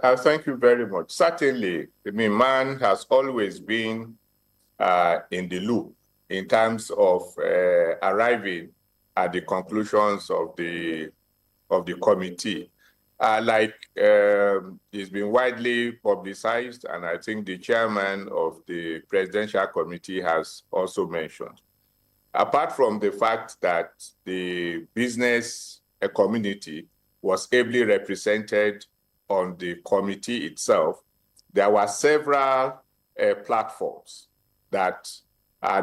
Thank you very much. Certainly, I mean, man has always been in the loop in terms of arriving at the conclusions of the committee. It's been widely publicized, and I think the chairman of the presidential committee has also mentioned. Apart from the fact that the business community was ably represented on the committee itself, there were several platforms that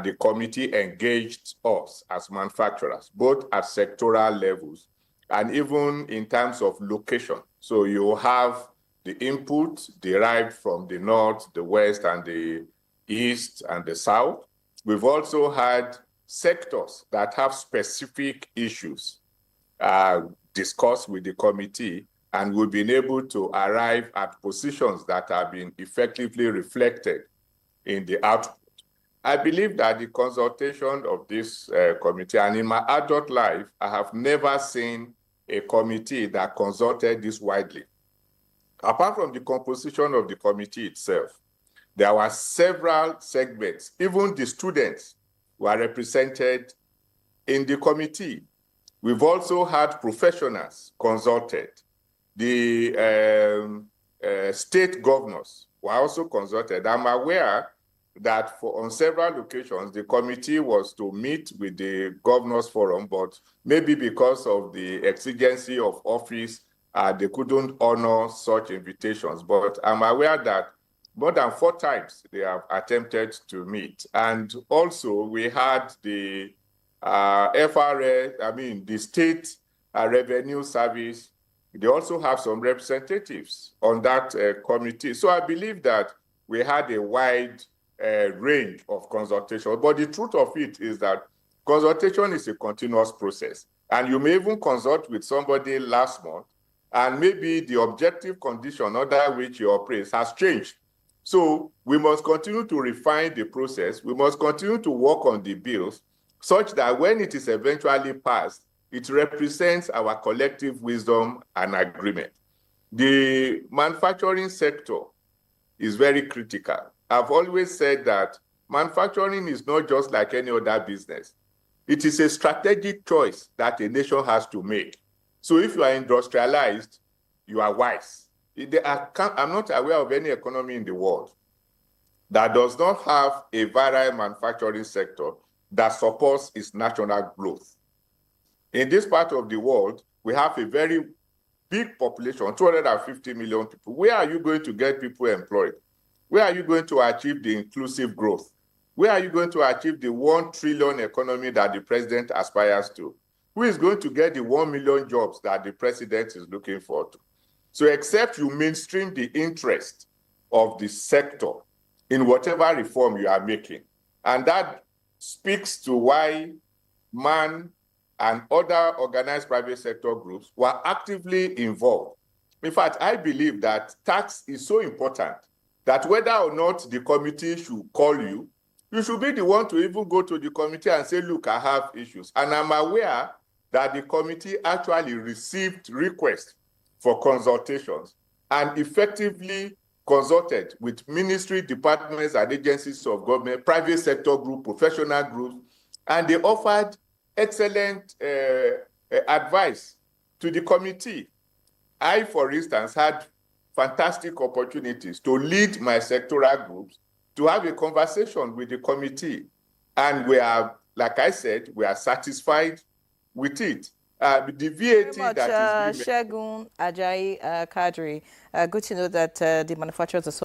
the committee engaged us as manufacturers, both at sectoral levels and even in terms of location. So you have the input derived from the north, the west, and the east and the south. We've also had sectors that have specific issues discussed with the committee, and we've been able to arrive at positions that have been effectively reflected in the output. I believe that the consultation of this committee, and in my adult life, I have never seen a committee that consulted this widely. Apart from the composition of the committee itself, there were several segments. Even the students were represented in the committee. We've also had professionals consulted. The state governors were also consulted. I'm aware that on several occasions, the committee was to meet with the Governors Forum, but maybe because of the exigency of office, they couldn't honor such invitations. But I'm aware that more than 4 times they have attempted to meet. And also we had the FRA, the State Revenue Service. They also have some representatives on that committee. So I believe that we had a wide range of consultation. But the truth of it is that consultation is a continuous process. And you may even consult with somebody last month, and maybe the objective condition under which you operate has changed. So we must continue to refine the process. We must continue to work on the bills such that when it is eventually passed, it represents our collective wisdom and agreement. The manufacturing sector is very critical. I've always said that manufacturing is not just like any other business. It is a strategic choice that a nation has to make. So if you are industrialized, you are wise. I'm not aware of any economy in the world that does not have a virile manufacturing sector that supports its national growth. In this part of the world, we have a very big population, 250 million people. Where are you going to get people employed? Where are you going to achieve the inclusive growth? Where are you going to achieve the 1 trillion economy that the president aspires to? Who is going to get the 1 million jobs that the president is looking for? So except you mainstream the interest of the sector in whatever reform you are making, and that speaks to why MAN and other organized private sector groups were actively involved. In fact, I believe that tax is so important that whether or not the committee should call you, you should be the one to even go to the committee and say, look, I have issues. And I'm aware that the committee actually received requests for consultations and effectively consulted with ministry, departments, and agencies of government, private sector group, professional groups, and they offered excellent advice to the committee. I, for instance, had fantastic opportunities to lead my sectoral groups to have a conversation with the committee. And we are, like I said, we are satisfied with it. The VAT that is Segun Ajayi Kadri, good to know that the manufacturers